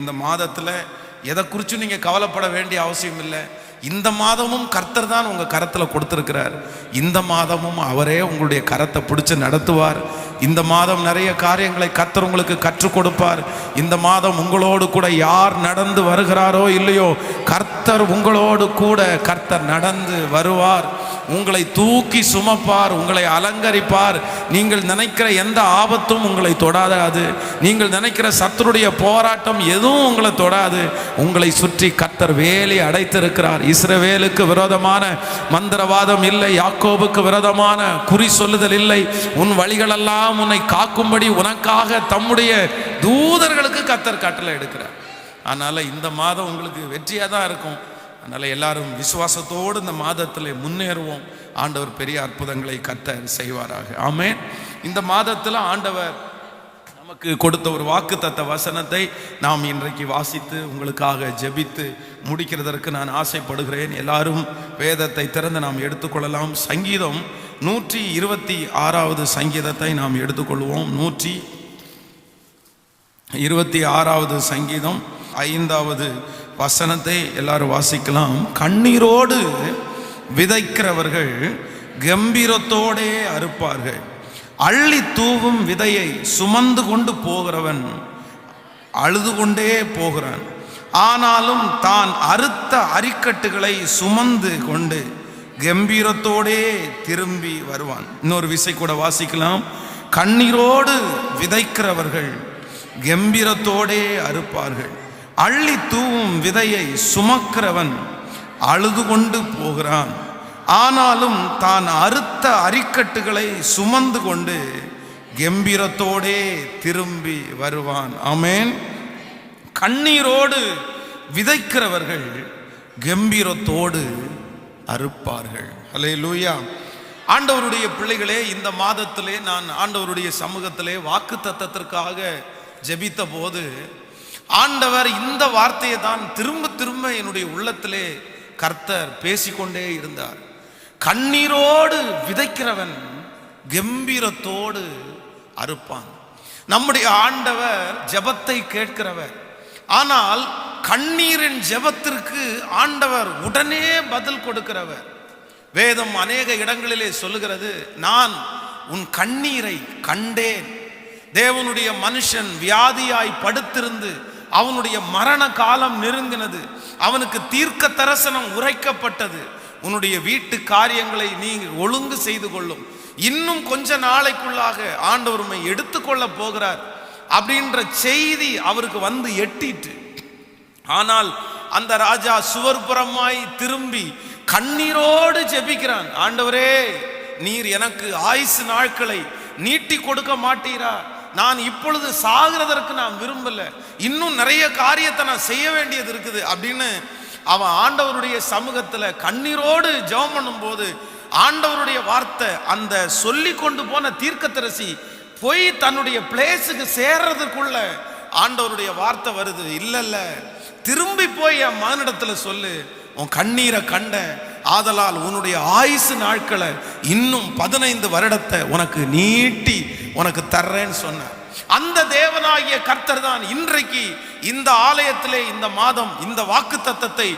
இந்த மாதத்தில் எதை குறிச்சும் நீங்கள் கவலைப்பட வேண்டிய அவசியம் இல்லை. இந்த மாதமும் கர்த்தர் தான் உங்கள் கரத்தில் கொடுத்துருக்கிறார். இந்த மாதமும் அவரே உங்களுடைய கரத்தை பிடிச்சி நடத்துவார். இந்த மாதம் நிறைய காரியங்களை கர்த்தர் உங்களுக்கு கற்றுக் கொடுப்பார். இந்த மாதம் உங்களோடு கூட யார் நடந்து வருகிறாரோ இல்லையோ, கர்த்தர் உங்களோடு கூட கர்த்தர் நடந்து வருவார். உங்களை தூக்கி சுமப்பார், உங்களை அலங்கரிப்பார். நீங்கள் நினைக்கிற எந்த ஆபத்தும் உங்களை தொடாது. நீங்கள் நினைக்கிற சத்துருடைய போராட்டம் எதுவும் உங்களை தொடாது. உங்களை சுற்றி கர்த்தர் வேலி அடைத்திருக்கிறார். இஸ்ரவேலுக்கு விரோதமான மந்திரவாதம் இல்லை, யாக்கோபுக்கு விரோதமான குறி சொல்லுதல் இல்லை. உன் வழிகளெல்லாம் உன்னை காக்கும்படி உனக்காக தம்முடைய தூதர்களுக்கு கர்த்தர் கட்டளை எடுக்கிறார். அதனால இந்த மாதம் உங்களுக்கு வெற்றியாக தான் இருக்கும். அதனால் எல்லாரும் விசுவாசத்தோடு இந்த மாதத்தில் முன்னேறுவோம். ஆண்டவர் பெரிய அற்புதங்களை கர்த்தர் செய்வாராக. ஆமென். இந்த மாதத்தில் ஆண்டவர் நமக்கு கொடுத்த ஒரு வாக்குத்தத்த வசனத்தை நாம் இன்றைக்கு வாசித்து உங்களுக்காக ஜெபித்து முடிக்கிறதற்கு நான் ஆசைப்படுகிறேன். எல்லாரும் வேதத்தை திறந்து நாம் எடுத்துக்கொள்ளலாம். சங்கீதம் 126வது சங்கீதத்தை நாம் எடுத்துக்கொள்வோம். 126வது சங்கீதம் 5வது வசனத்தை எல்லாரும் வாசிக்கலாம். கண்ணீரோடு விதைக்கிறவர்கள் கம்பீரத்தோடே அறுப்பார்கள். அள்ளி தூவும் விதையை சுமந்து கொண்டு போகிறவன் அழுது கொண்டே போகிறான். ஆனாலும் தான் அறுத்த அரிக்கட்டுகளை சுமந்து கொண்டு கம்பீரத்தோடே திரும்பி வருவான். இன்னொரு விசை கூட வாசிக்கலாம். கண்ணீரோடு விதைக்கிறவர்கள் கம்பீரத்தோடே அறுப்பார்கள். அள்ளி தூவும் விதையை சுமக்கிறவன் அழுது கொண்டு போகிறான். ஆனாலும் தான் அறுத்த அரிக்கட்டுகளை சுமந்து கொண்டு கம்பீரத்தோடே திரும்பி வருவான். ஆமென். கண்ணீரோடு விதைக்கிறவர்கள் கம்பீரத்தோடு அறுப்பார்கள். அல்லேலூயா. ஆண்டவருடைய பிள்ளைகளே, இந்த மாதத்திலே நான் ஆண்டவருடைய சமூகத்திலே வாக்குத்தத்தத்திற்காக ஜெபித்த போது ஆண்டவர் இந்த வார்த்தையை தான் திரும்ப திரும்ப என்னுடைய உள்ளத்திலே கர்த்தர் பேசிக்கொண்டே இருந்தார். கண்ணீரோடு விதைக்கிறவன் கம்பீரத்தோடு அறுப்பான். நம்முடைய ஆண்டவர் ஜெபத்தை கேட்கிறவர். ஆனால் கண்ணீரின் ஜெபத்திற்கு ஆண்டவர் உடனே பதில் கொடுக்கிறவர். வேதம் அநேக இடங்களிலே சொல்லுகிறது, நான் உன் கண்ணீரை கண்டேன். தேவனுடைய மனுஷன் வியாதியாய் படுத்திருந்து அவனுடைய மரண காலம் நெருங்கினது. அவனுக்கு தீர்க்க தரிசனம் உரைக்கப்பட்டது. உன்னுடைய வீட்டு காரியங்களை நீ ஒழுங்கு செய்து கொள்ளும், இன்னும் கொஞ்ச நாளைக்குள்ளாக ஆண்டவர் உம்மை எடுத்துக்கொள்ள போகிறார் அப்படின்ற செய்தி அவருக்கு வந்து எட்டிட்டு, ஆனால் அந்த ராஜா சுவர்புறமாய் திரும்பி கண்ணீரோடு ஜெபிக்கிறான். ஆண்டவரே, நீர் எனக்கு ஆயுசு நாட்களை நீட்டி கொடுக்க மாட்டீரா? நான் இப்பொழுது சாகிறதற்கு நான் விரும்பல, இன்னும் நிறைய காரியத்தை நான் செய்ய வேண்டியது இருக்குது அப்படின்னு அவன் ஆண்டவருடைய சமூகத்துல கண்ணீரோடு ஜெபம் பண்ணும் போது ஆண்டவருடைய வார்த்தை, அந்த சொல்லி கொண்டு போன தீர்க்கதரிசி போய் தன்னுடைய பிளேஸுக்கு சேர்றதுக்குள்ள ஆண்டவருடைய வார்த்தை வருது, இல்ல திரும்பி போய் என் மகனிடத்துல சொல்லு, உன் கண்ணீரை கண்ட, ஆதலால் உன்னுடைய ஆயுசு நாட்களை இன்னும் 15 வருடத்தை உனக்கு நீட்டி உனக்கு தர்றேன்னு சொன்ன அந்த தேவனாகிய கர்த்தர் தான் இன்றைக்கு இந்த ஆலயத்திலே இந்த மாதம் இந்த வாக்குத்தத்தத்தை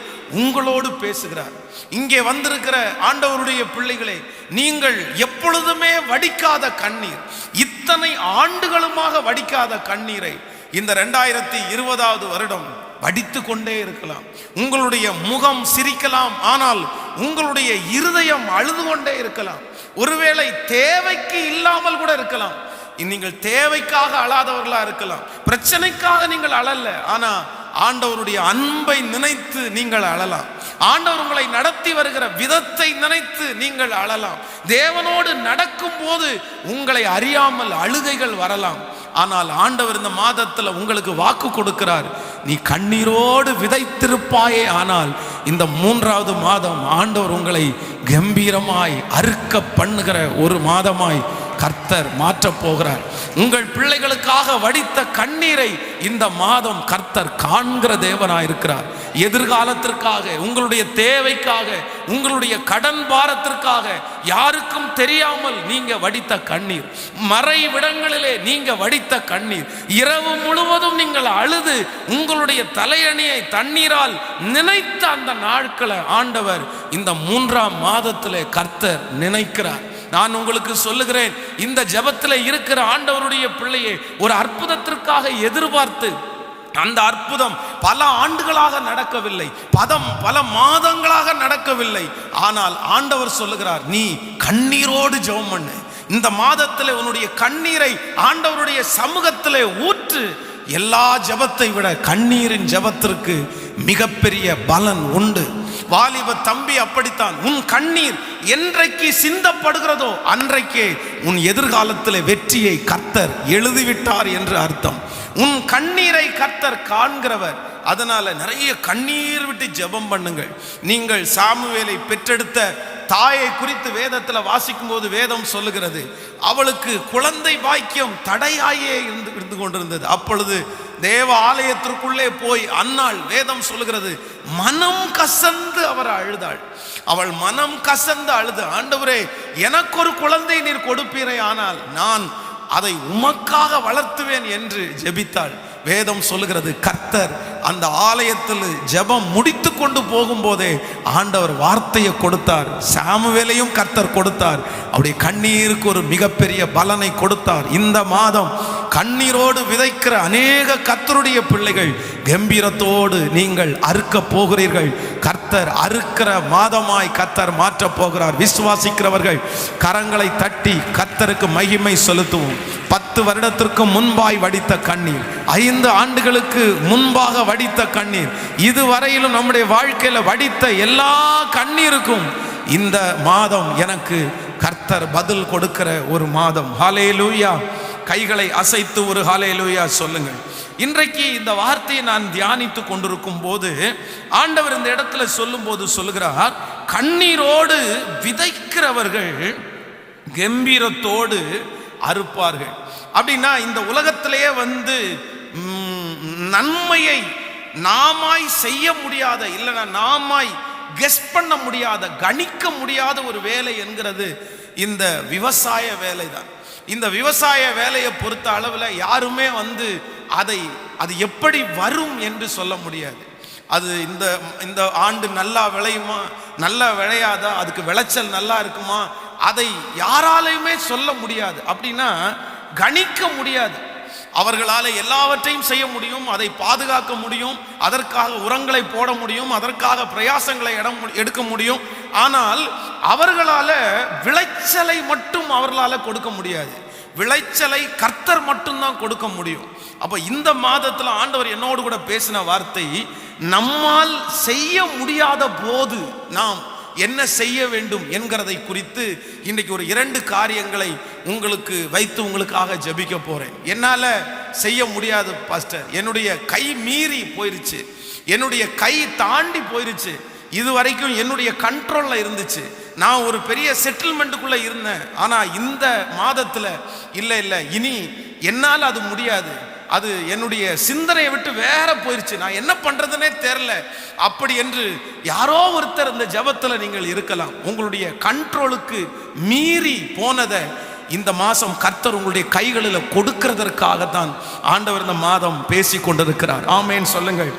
உங்களோடு பேசுகிறார். இங்கே வந்திருக்கிற ஆண்டவருடைய பிள்ளைகளே, நீங்கள் எப்பொழுதுமே வடிக்காத கண்ணீர், இத்தனை ஆண்டுகளுமாக வடிக்காத கண்ணீரை இந்த 2020வது வருடம் வடித்து கொண்டே இருக்கலாம். உங்களுடைய முகம் சிரிக்கலாம், ஆனால் உங்களுடைய இருதயம் அழுது கொண்டே இருக்கலாம். ஒருவேளை தேவைக்கு இல்லாமல் கூட இருக்கலாம். நீங்கள் தேவைக்காக அழாதவர்களா இருக்கலாம், பிரச்சனைக்காக நீங்கள் அழல, ஆனா ஆண்டவருடைய அன்பை நினைத்து நீங்கள் அழலாம். ஆண்டவர் உங்களை நடத்தி வருகிற விதத்தை நினைத்து நீங்கள் அழலாம். தேவனோடு நடக்கும் போது உங்களை அறியாமல் அழுகைகள் வரலாம். ஆனால் ஆண்டவர் இந்த மாதத்தில் உங்களுக்கு வாக்கு கொடுக்கிறார், நீ கண்ணீரோடு விதைத்திருப்பாயே. ஆனால் இந்த 3வது மாதம் ஆண்டவர் உங்களை கம்பீரமாய் அறுக்க பண்ணுகிற ஒரு மாதமாய் கர்த்தர் மாற்றப் போகிறார். உங்கள் பிள்ளைகளுக்காக வடித்த கண்ணீரை இந்த மாதம் கர்த்தர் காண்கிற தேவனாயிருக்கிறார். எதிர்காலத்திற்காக, உங்களுடைய தேவைக்காக, உங்களுடைய கடன் பாரத்திற்காக யாருக்கும் தெரியாமல் நீங்க வடித்த கண்ணீர், மறைவிடங்களிலே நீங்க வடித்த கண்ணீர், இரவு முழுவதும் நீங்கள் அழுது உங்களுடைய தலையணியை தண்ணீரால் நினைத்த அந்த நாட்களை ஆண்டவர் இந்த 3ஆம் மாதத்திலே கர்த்தர் நினைக்கிறார். நான் உங்களுக்கு சொல்லுகிறேன், இந்த ஜெபத்தில் இருக்கிற ஆண்டவருடைய பிள்ளையை ஒரு அற்புதத்திற்காக எதிர்பார்த்து அந்த அற்புதம் பல ஆண்டுகளாக நடக்கவில்லை, பல மாதங்களாக நடக்கவில்லை. ஆனால் ஆண்டவர் சொல்லுகிறார், நீ கண்ணீரோடு ஜெபம் பண்ணு. இந்த மாதத்தில் உன்னுடைய கண்ணீரை ஆண்டவருடைய சமூகத்திலே ஊற்று. எல்லா ஜெபத்தை விட கண்ணீரின் ஜெபத்திற்கு மிகப்பெரிய பலன் உண்டு. வாலிப தம்பி அப்படித்தான். உன் கண்ணீர் என்றைக்கு சிந்தப்படுகிறதோ அன்றைக்கே உன் எதிர்காலத்தில் வெற்றியை கர்த்தர் எழுதிவிட்டார் என்று அர்த்தம். உன் கண்ணீரை கர்த்தர் காண்கிறவர். அதனால நிறைய கண்ணீர் விட்டு ஜெபம் பண்ணுங்கள். நீங்கள் சாமுவேலை பெற்றெடுத்த தாயை குறித்து வேதத்தில் வாசிக்கும் போது வேதம் சொல்லுகிறது, அவளுக்கு குழந்தை பாக்கியம் தடையாயே இருந்து கொண்டிருந்தது. அப்பொழுது தேவ ஆலயத்திற்குள்ளே போய் அன்னாள், வேதம் சொல்லுகிறது, மனம் கசந்து அவர் அழுதாள். அவள் மனம் கசந்து அழுது, ஆண்டவரே எனக்கு ஒரு குழந்தை நீர் கொடுப்பீரே, ஆனால் நான் அதை உமக்காக வளர்த்துவேன் என்று ஜெபித்தாள். வேதம் சொல்லுகிறது, கர்த்தர் அந்த ஆலயத்தில் ஜெபம் முடித்து கொண்டு போகும்போதே ஆண்டவர் வார்த்தையை கொடுத்தார். சாமுவேலையும் கர்த்தர் கொடுத்தார். அவருடைய கண்ணீருக்கு ஒரு மிகப்பெரிய பலனை கொடுத்தார். இந்த மாதம் கண்ணீரோடு விதைக்கிற அநேக கர்த்தருடைய பிள்ளைகள் கம்பீரத்தோடு நீங்கள் அறுக்க போகிறீர்கள். கர்த்தர் அறுக்கிற மாதமாய் கர்த்தர் மாற்றப் போகிறார். விசுவாசிக்கிறவர்கள் கரங்களை தட்டி கர்த்தருக்கு மகிமை செலுத்துவோம். 10 வருடத்திற்கு முன்பாய் வடித்த கண்ணீர், 5 ஆண்டுகளுக்கு முன்பாக வடித்த கண்ணீர், இதுவரையிலும் நம்முடைய வாழ்க்கையில வடித்த எல்லா கண்ணீருக்கும் இந்த மாதம் எனக்கு கர்த்தர் பதில் கொடுக்கிற ஒரு மாதம். ஹல்லேலூயா. கைகளை அசைத்து ஒரு ஹல்லேலூயா சொல்லுங்கள். இன்றைக்கு இந்த வார்த்தையை நான் தியானித்து கொண்டிருக்கும் போது ஆண்டவர் இந்த இடத்துல சொல்லும் போது சொல்லுகிறார், கண்ணீரோடு விதைக்கிறவர்கள் கம்பீரத்தோடு அறுப்பார்கள். அப்படின்னா இந்த உலகத்திலேயே நன்மையை நாமாய் செய்ய முடியாத, இல்லைன்னா நாமாய் கெஸ் பண்ண முடியாத, கணிக்க முடியாத ஒரு வேலை என்கிறது இந்த விவசாய வேலை தான். இந்த விவசாய வேலையை பொறுத்த அளவில் யாருமே அது எப்படி வரும் என்று சொல்ல முடியாது. அது இந்த ஆண்டு நல்லா விளையுமா, நல்லா விளையாதா, அதுக்கு விளைச்சல் நல்லா இருக்குமா, அதை யாராலையுமே சொல்ல முடியாது. அப்படின்னா கணிக்க முடியாது. அவர்களால் எல்லாவற்றையும் செய்ய முடியும், அதை பாதுகாக்க முடியும், அதற்காக உரங்களை போட முடியும், அதற்காக பிரயாசங்களை எடுக்க முடியும். ஆனால் அவர்களால் விளைச்சலை மட்டும் அவர்களால் கொடுக்க முடியாது. விளைச்சலை கர்த்தர் மட்டும்தான் கொடுக்க முடியும். அப்போ இந்த மாதத்தில் ஆண்டவர் என்னோடு கூட பேசின வார்த்தை, நம்மால் செய்ய முடியாத போது நாம் என்ன செய்ய வேண்டும் என்கிறதை குறித்து இன்றைக்கு ஒரு 2 காரியங்களை உங்களுக்கு வைத்து உங்களுக்காக ஜெபிக்க போறேன். என்னால் செய்ய முடியாது பாஸ்டர், என்னுடைய கை மீறி போயிருச்சு, என்னுடைய கை தாண்டி போயிருச்சு, இதுவரைக்கும் என்னுடைய கண்ட்ரோல்ல இருந்துச்சு, நான் ஒரு பெரிய செட்டில்மெண்ட்டுக்குள்ள இருந்தேன், ஆனால் இந்த மாதத்தில் இல்லை, இனி என்னால் அது முடியாது, அது என்னுடைய சிந்தனையை விட்டு வேற போயிருச்சு, நான் என்ன பண்றதுன்னே தெரியல, அப்படி என்று யாரோ ஒருத்தர் இந்த ஜெபத்தில் நீங்கள் இருக்கலாம். உங்களுடைய கண்ட்ரோலுக்கு மீறி போனதை இந்த மாதம் கர்த்தர் உங்களுடைய கைகளில் கொடுக்கிறதற்காகத்தான் ஆண்டவர் இந்த மாதம் பேசி கொண்டிருக்கிறார். ஆமேன் சொல்லுங்கள்.